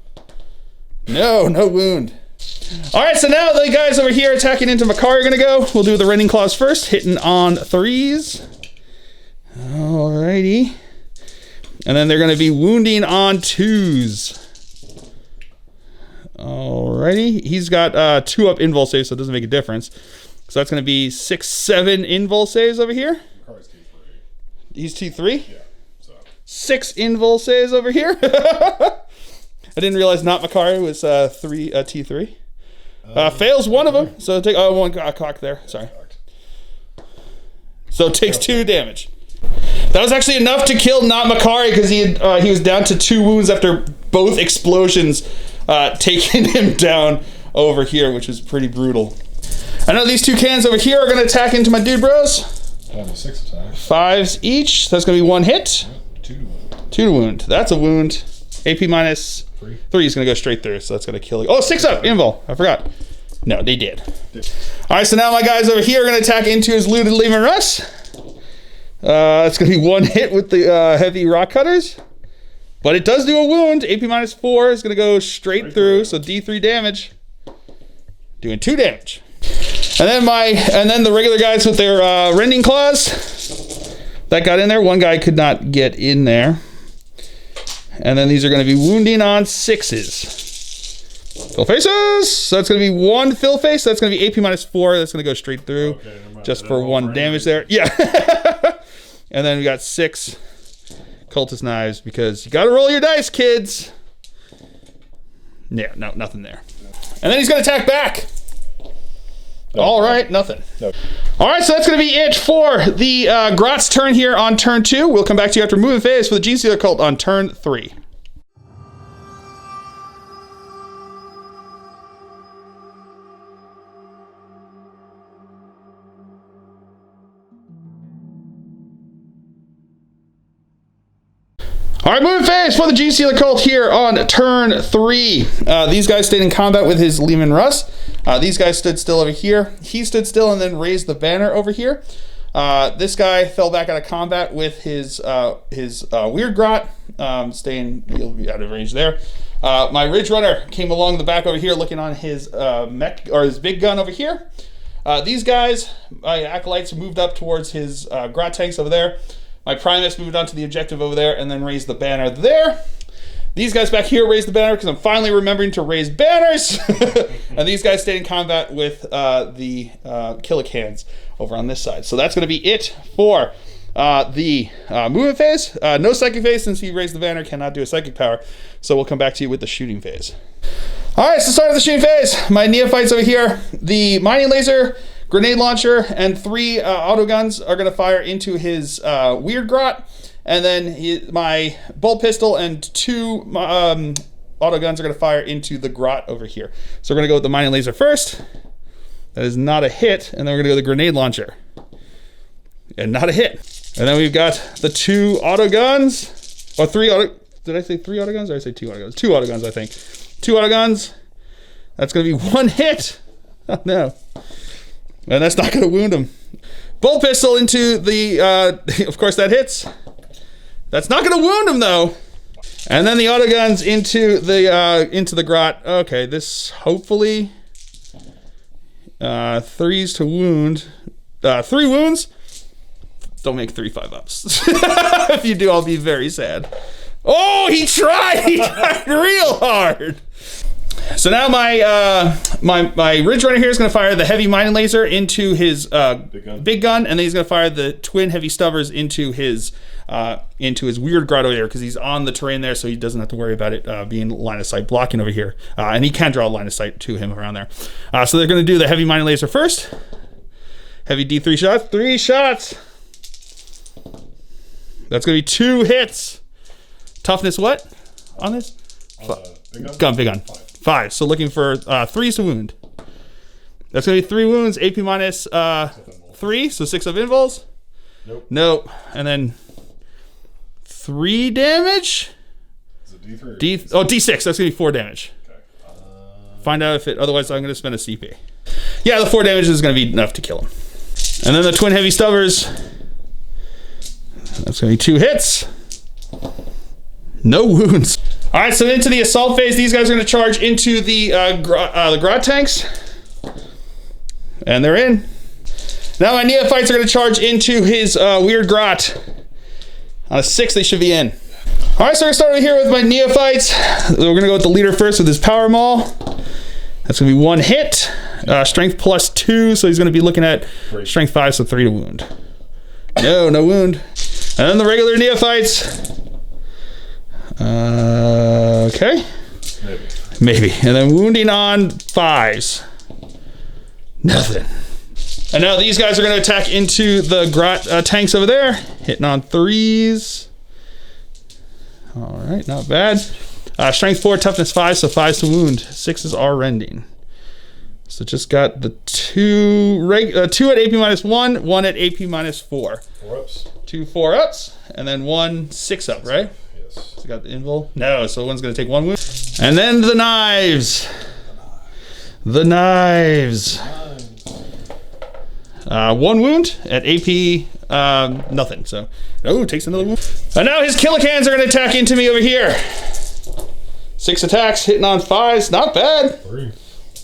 No wound. All right, so now the guys over here attacking into Makar are going to go. We'll do the Rending Claws first, hitting on 3s. Alrighty. And then they're going to be wounding on 2s. Alrighty. He's got 2-up invul saves, so it doesn't make a difference. So that's going to be 6, 7 invul saves over here. He's T3? Yeah. 6 invul saves over here. I didn't realize not Makari was T3. Fails one of them, so take one cock there. Sorry. So takes 2 damage. That was actually enough to kill not Makari because he was down to 2 wounds after both explosions taking him down over here, which was pretty brutal. I know these 2 cans over here are going to attack into my dude bros. I have a 6 attack. 5s each. So that's going to be 1 hit. 2 to wound. 2 to wound. That's a wound. AP minus 3 is going to go straight through, so that's going to kill you. Oh, 6 up. Invul. I forgot. No, they did. All right, so now my guys over here are going to attack into his looted Leman Russ. It's going to be 1 hit with the heavy rock cutters. But it does do a wound. AP minus 4 is going to go straight through, so D3 damage. Doing 2 damage. And then the regular guys with their rending claws that got in there. 1 guy could not get in there. And then these are going to be wounding on 6s. Fill faces. So that's going to be 1 fill face. That's going to be AP minus 4. That's going to go straight through, just for 1 damage there. Yeah. And then we got 6 cultist knives because you got to roll your dice, kids. Yeah, no, nothing there. And then he's going to attack back. All right, nothing. All right, so that's going to be it for the Grot's turn here on turn 2. We'll come back to you after moving phase for the Genestealer Cult on turn 3. All right, moving phase for the Genestealer Cult here on turn 3. These guys stayed in combat with his Leman Russ. These guys stood still over here. He stood still and then raised the banner over here. This guy fell back out of combat with his weird grot, he'll be out of range there. My Ridge Runner came along the back over here looking on his mech, or his big gun over here. These guys, my acolytes, moved up towards his grot tanks over there. My Primus moved on to the objective over there and then raised the banner there. These guys back here raised the banner because I'm finally remembering to raise banners. And these guys stayed in combat with the Killicans over on this side. So that's going to be it for the movement phase. No psychic phase since he raised the banner, cannot do a psychic power. So we'll come back to you with the shooting phase. All right, so start of the shooting phase. My neophytes over here, the mining laser, grenade launcher, and 3 autoguns are going to fire into his weird grot. And then my bolt pistol and 2 autoguns are going to fire into the grot over here. So we're going to go with the mining laser first. That is not a hit. And then we're going to go with the grenade launcher. And not a hit. And then we've got the 2 autoguns. Or 3 auto... Did I say 3 autoguns or did I say 2 autoguns? 2 autoguns, I think. 2 autoguns. That's going to be 1 hit. Oh, no. And that's not going to wound him. Bolt pistol into the... of course, that hits. That's not going to wound him, though. And then the autoguns into the grot. Okay, this hopefully 3s to wound. 3 wounds. Don't make 3 5-ups. If you do, I'll be very sad. Oh, he tried. He tried real hard. So now my Ridge Runner here is going to fire the heavy mining laser into his big gun, and then he's going to fire the twin heavy stubbers into his weird grotto there because he's on the terrain there, so he doesn't have to worry about it being line of sight blocking over here, and he can draw a line of sight to him around there. So they're going to do the heavy mining laser first. Heavy D3 shots, 3 shots. That's going to be 2 hits. Toughness what on this? Big gun. 5. So looking for 3s to wound. That's going to be 3 wounds, AP minus 3, so 6 of invuls. Nope. And then 3 damage? Is it D3 or D6. That's going to be 4 damage. Okay. Find out if it, otherwise I'm going to spend a CP. Yeah, the 4 damage is going to be enough to kill him. And then the twin heavy stubbers. That's going to be 2 hits. No wounds. All right, so into the assault phase, these guys are going to charge into the grot tanks. And they're in. Now my neophytes are going to charge into his weird grot. On a 6, they should be in. All right, so we're going to start over here with my neophytes. We're going to go with the leader first with his power maul. That's going to be 1 hit. Strength plus 2, so he's going to be looking at strength 5, so 3 to wound. No wound. And then the regular neophytes. Okay. Maybe. And then wounding on 5s. Nothing. And now these guys are going to attack into the Grot tanks over there. Hitting on 3s. All right, not bad. Strength 4, toughness 5, so 5s to wound. 6s are rending. So just got the 2 at AP minus 1, 1 at AP minus 4. 4 ups. 2 4 ups, and then 1 6 up, right? Yes. So got the invul? No, so one's going to take 1 wound. And then the knives. The knives. 1 wound at AP, nothing. So, takes another wound. And now his killicans are going to attack into me over here. 6 attacks, hitting on 5s, not bad. 3.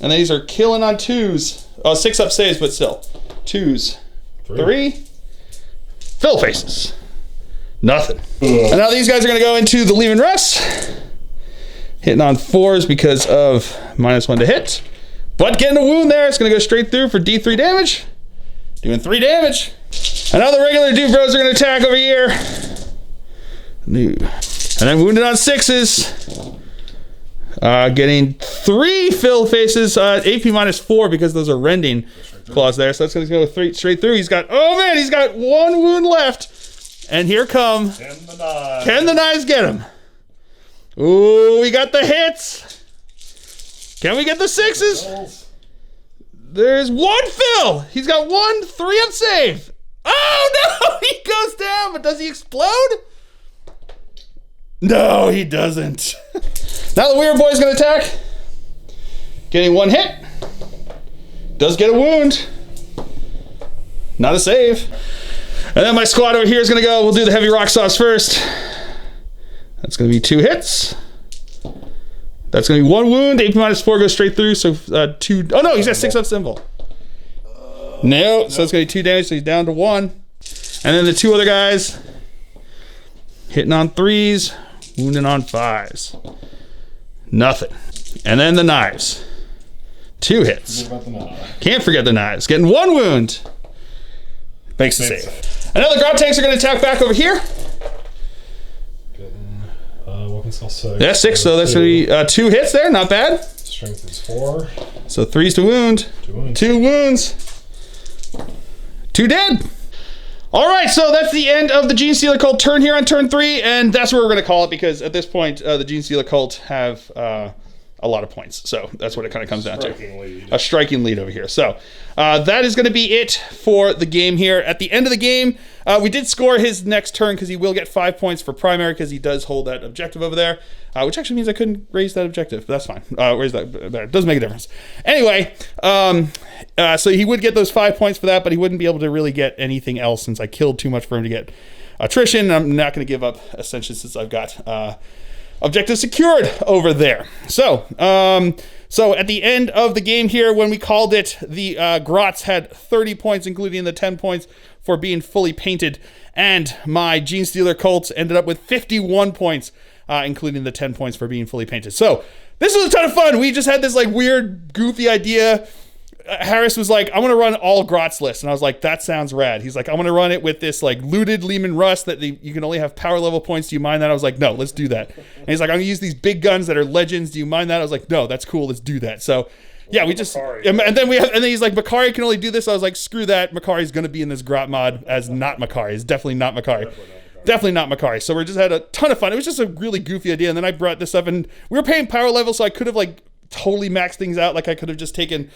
And these are killing on 2s. Oh, 6 up saves, but still. 2s. 3. Fill faces. Nothing. And now these guys are going to go into the Leman Russ. Hitting on 4s because of -1 to hit. But getting a wound there. It's going to go straight through for D3 damage. Doing 3 damage. And now the regular dude bros are going to attack over here. And then wounded on 6s. Getting 3 fill faces. AP minus 4 because those are rending claws there. So that's going to go straight through. He's got 1 wound left. And here come. Can the knives get him? Ooh, we got the hits. Can we get the 6s? There's 1 fill. He's got 1 3-up save. Oh no, he goes down, but does he explode? No, he doesn't. Now the weird boy's gonna attack. Getting 1 hit. Does get a wound. Not a save. And then my squad over here is gonna go. We'll do the heavy rock saws first. That's gonna be 2 hits. That's going to be 1 wound. AP minus 4 goes straight through. So 2. Oh no, he's got 6-up symbol. No, so it's going to be 2 damage. So he's down to 1. And then the 2 other guys hitting on 3s, wounding on 5s. Nothing. And then the knives. 2 hits. Can't forget the knives. Getting 1 wound. Makes the save. And now the Grot tanks are going to attack back over here. Weapon skill 6. Yeah, 6, so that's going to be 2 hits there, not bad. Strength is 4. So 3s to wound. 2 wounds. 2 dead. All right, so that's the end of the Genestealer Cult turn here on turn 3, and that's what we're going to call it because at this point, the Genestealer Cult have a lot of points. So that's what it kind of comes down to. A striking lead over here. So that is going to be it for the game here. At the end of the game, we did score his next turn because he will get 5 points for primary because he does hold that objective over there, which actually means I couldn't raise that objective, but that's fine. Raise that better. It doesn't make a difference. Anyway, so he would get those 5 points for that, but he wouldn't be able to really get anything else since I killed too much for him to get attrition. I'm not going to give up Ascension since I've got objective secured over there. So at the end of the game here, when we called it, the Grots had 30 points, including the 10 points for being fully painted, and my Genestealer Cult ended up with 51 points, including the 10 points for being fully painted. So this was a ton of fun. We just had this like weird, goofy idea. Harris was like, I want to run all Grots lists. And I was like, that sounds rad. He's like, I want to run it with this like looted Leman Russ that you can only have power level points. Do you mind that? I was like, no, let's do that. And he's like, I'm going to use these big guns that are legends. Do you mind that? I was like, no, that's cool. Let's do that. So yeah, we just, and then he's like, Makari can only do this. I was like, screw that. Makari's going to be in this Grot mod as not Makari. It's definitely not Makari. Definitely not Makari. So we just had a ton of fun. It was just a really goofy idea. And then I brought this up and we were paying power level. So I could have like totally maxed things out. Like I could have just taken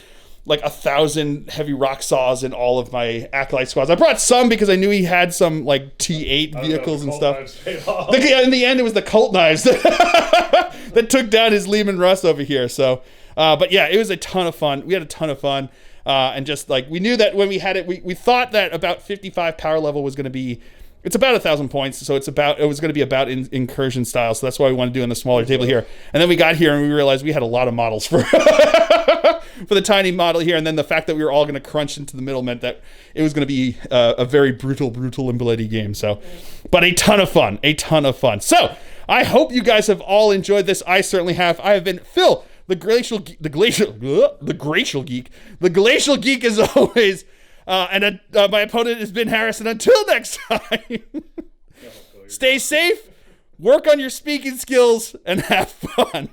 like 1,000 heavy rock saws in all of my Acolyte squads. I brought some because I knew he had some like T8 vehicles and stuff. In the end, it was the cult knives that took down his Leman Russ over here. So, but yeah, it was a ton of fun. We had a ton of fun. And just like, we knew that when we had it, we thought that about 55 power level was going to be, it's about 1,000 points. So it was going to be about incursion style. So that's why we wanted to do on the smaller table here. And then we got here and we realized we had a lot of models for for the tiny model here, and then the fact that we were all going to crunch into the middle meant that it was going to be a very brutal and bloody game. So, but a ton of fun. So I hope you guys have all enjoyed this. I certainly have. I have been Phil, the Glacial Geek, as always, and my opponent has been Harris. And until next time, stay safe, work on your speaking skills, and have fun.